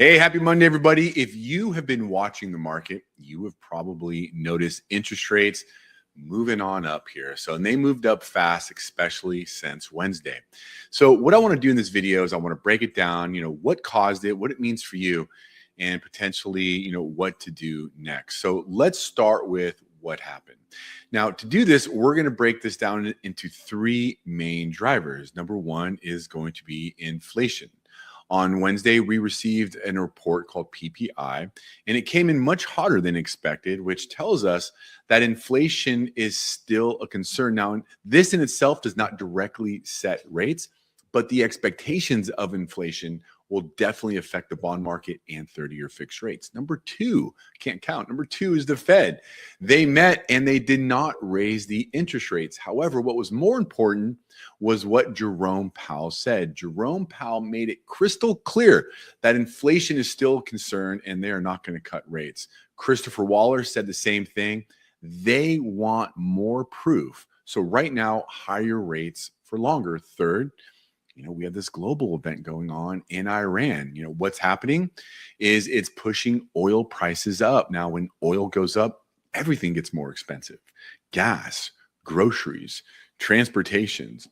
Hey, happy Monday, everybody. If you have been watching the market, you have probably noticed interest rates moving on up here. And they moved up fast, especially since Wednesday. So what I want to do in this video is I want to break it down, what caused it, what it means for you, and potentially, what to do next. So let's start with what happened. Now, to do this, we're going to break this down into three main drivers. Number one is going to be inflation. On Wednesday, we received a report called PPI, and it came in much hotter than expected, which tells us that inflation is still a concern. Now, this in itself does not directly set rates, but the expectations of inflation will definitely affect the bond market and 30-year fixed rates. Number two, can't count. Number two is the Fed. They met and they did not raise the interest rates. However, what was more important was what Jerome Powell said. Jerome Powell made it crystal clear that inflation is still a concern and they are not going to cut rates. Christopher Waller said the same thing. They want more proof. So right now, higher rates for longer. Third, we have this global event going on in Iran. What's happening is it's pushing oil prices up. Now, when oil goes up, everything gets more expensive. Gas, groceries, transportations.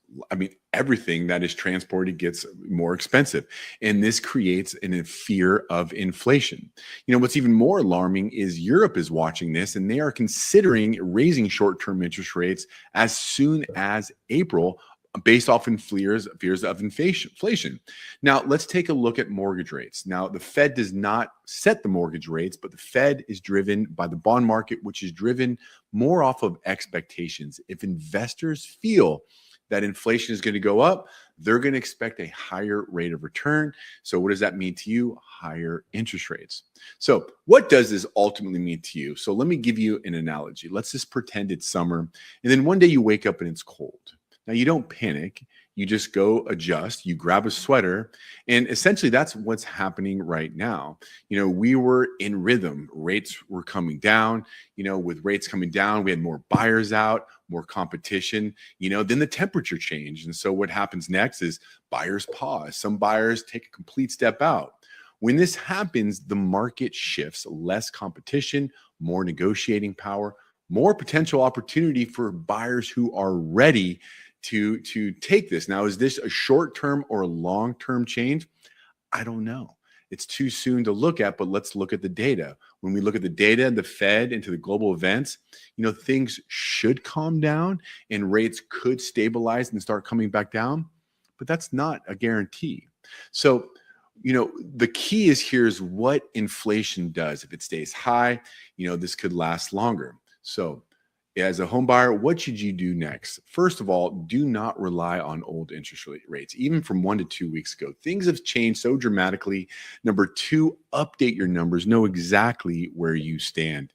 Everything that is transported gets more expensive. And this creates a fear of inflation. What's even more alarming is Europe is watching this and they are considering raising short-term interest rates as soon as April, based off fears of inflation. Now, let's take a look at mortgage rates. Now, the Fed does not set the mortgage rates, but the Fed is driven by the bond market, which is driven more off of expectations. If investors feel that inflation is going to go up, they're going to expect a higher rate of return. So what does that mean to you? Higher interest rates. So what does this ultimately mean to you? So let me give you an analogy. Let's just pretend it's summer, and then one day you wake up and it's cold. Now, you don't panic. You just go adjust. You grab a sweater. And essentially, that's what's happening right now. We were in rhythm. Rates were coming down. With rates coming down, we had more buyers out, more competition. Then the temperature changed. And so what happens next is buyers pause. Some buyers take a complete step out. When this happens, the market shifts. Less competition, more negotiating power, more potential opportunity for buyers who are ready to take this. Now, is this a short-term or a long-term change? I don't know. It's too soon to look at, but let's look at the data. When we look at the data, the Fed into the global events, things should calm down and rates could stabilize and start coming back down, but that's not a guarantee. So, the key is what inflation does. If it stays high, this could last longer. So, as a home buyer, what should you do next? First of all, do not rely on old interest rates, even from 1 to 2 weeks ago. Things have changed so dramatically. Number two, update your numbers. Know exactly where you stand.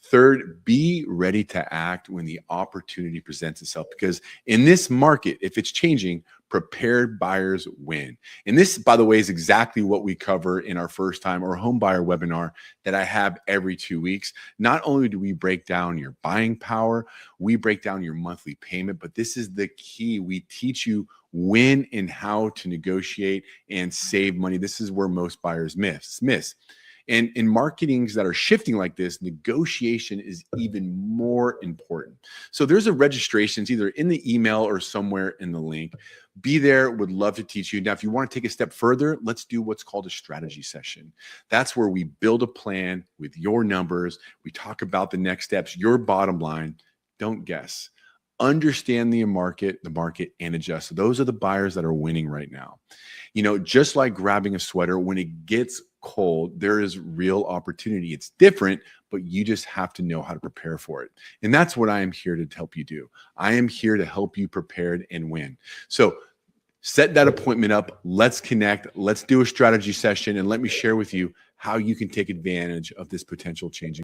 Third, be ready to act when the opportunity presents itself, because in this market, if it's changing, prepared buyers win. And this, by the way, is exactly what we cover in our first time or home buyer webinar that I have every 2 weeks. Not only do we break down your buying power, we break down your monthly payment, but this is the key. We teach you when and how to negotiate and save money. This is where most buyers miss. And in marketings that are shifting like this, negotiation is even more important. So there's a registration. It's either in the email or somewhere in the link. Be there. Would love to teach you. Now, if you want to take a step further, let's do what's called a strategy session. That's where we build a plan with your numbers. We talk about the next steps, your bottom line. Don't guess. Understand the market, and adjust. So those are the buyers that are winning right now. Just like grabbing a sweater, when it gets cold, there is real opportunity. It's different, but you just have to know how to prepare for it. And that's what I am here to help you do. I am here to help you prepare and win. So set that appointment up. Let's connect. Let's do a strategy session, and let me share with you how you can take advantage of this potential changing.